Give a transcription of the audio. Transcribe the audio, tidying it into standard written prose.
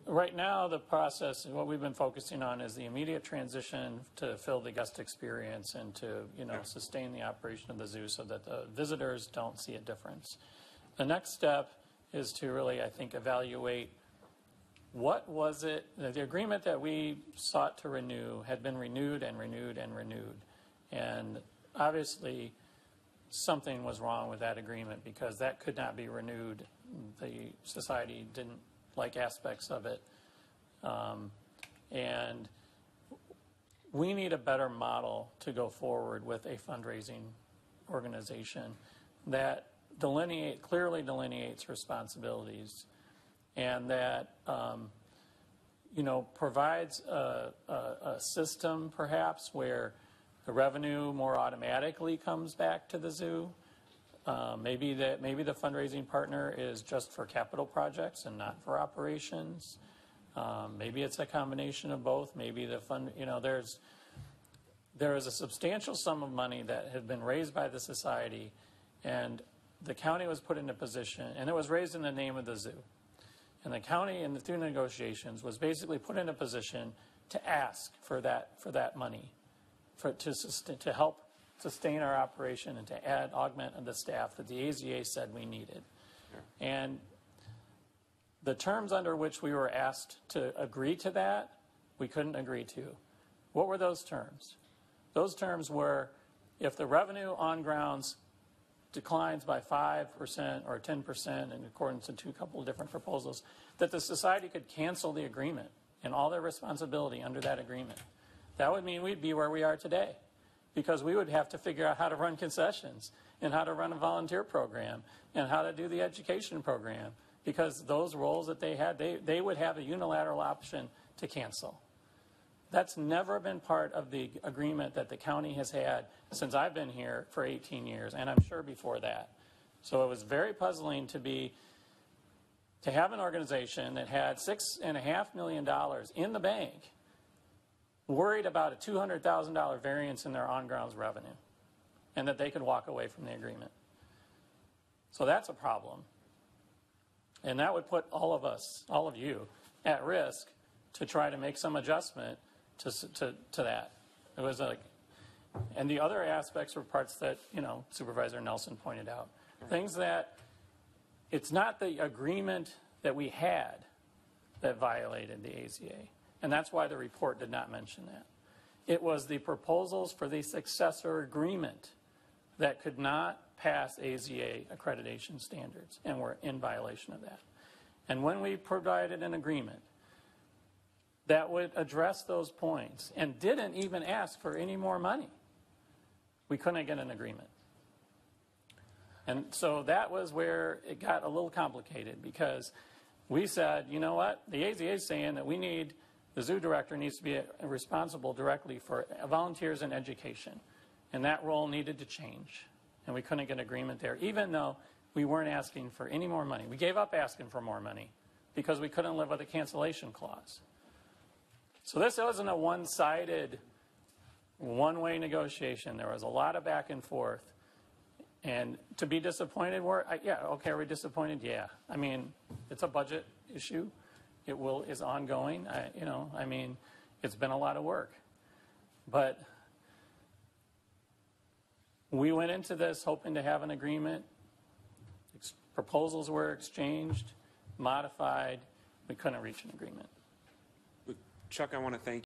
right now, the process, what we've been focusing on is the immediate transition to fill the guest experience and to, sustain the operation of the zoo so that the visitors don't see a difference. The next step is to really, I think, evaluate what was it, the agreement that we sought to renew had been renewed and renewed and renewed. And obviously, something was wrong with that agreement because that could not be renewed. The society didn't like aspects of it. And we need a better model to go forward with a fundraising organization that clearly delineates responsibilities and that provides a system perhaps where the revenue more automatically comes back to the zoo. Maybe the fundraising partner is just for capital projects and not for operations. Maybe it's a combination of both. Maybe the fund, there is a substantial sum of money that had been raised by the society, and the county was put in a position, and it was raised in the name of the zoo. And the county, through negotiations, was basically put in a position to ask for that money, to help sustain our operation and to augment the staff that the AZA said we needed. Sure. And the terms under which we were asked to agree to that, we couldn't agree to. What were those terms? Those terms were if the revenue on grounds declines by 5% or 10% in accordance to a couple of different proposals, that the society could cancel the agreement and all their responsibility under that agreement. That would mean we'd be where we are today, because we would have to figure out how to run concessions and how to run a volunteer program and how to do the education program, because those roles that they had, they would have a unilateral option to cancel. That's never been part of the agreement that the county has had since I've been here for 18 years, and I'm sure before that. So it was very puzzling to have an organization that had $6.5 million in the bank worried about a $200,000 variance in their on-grounds revenue, and that they could walk away from the agreement. So that's a problem. And that would put all of us, all of you, at risk to try to make some adjustment to that. It was and the other aspects were parts that, Supervisor Nelson pointed out. Things that, it's not the agreement that we had that violated the AZA. And that's why the report did not mention that. It was the proposals for the successor agreement that could not pass AZA accreditation standards and were in violation of that. And when we provided an agreement that would address those points and didn't even ask for any more money, we couldn't get an agreement. And so that was where it got a little complicated, because we said, you know what, the AZA is saying that the zoo director needs to be responsible directly for volunteers and education. And that role needed to change. And we couldn't get agreement there, even though we weren't asking for any more money. We gave up asking for more money because we couldn't live with a cancellation clause. So this wasn't a one-sided, one-way negotiation. There was a lot of back and forth. And to be disappointed, are we disappointed? Yeah. I mean, it's a budget issue. It is ongoing. It's been a lot of work. But we went into this hoping to have an agreement. Proposals were exchanged, modified. We couldn't reach an agreement. Chuck, I want to thank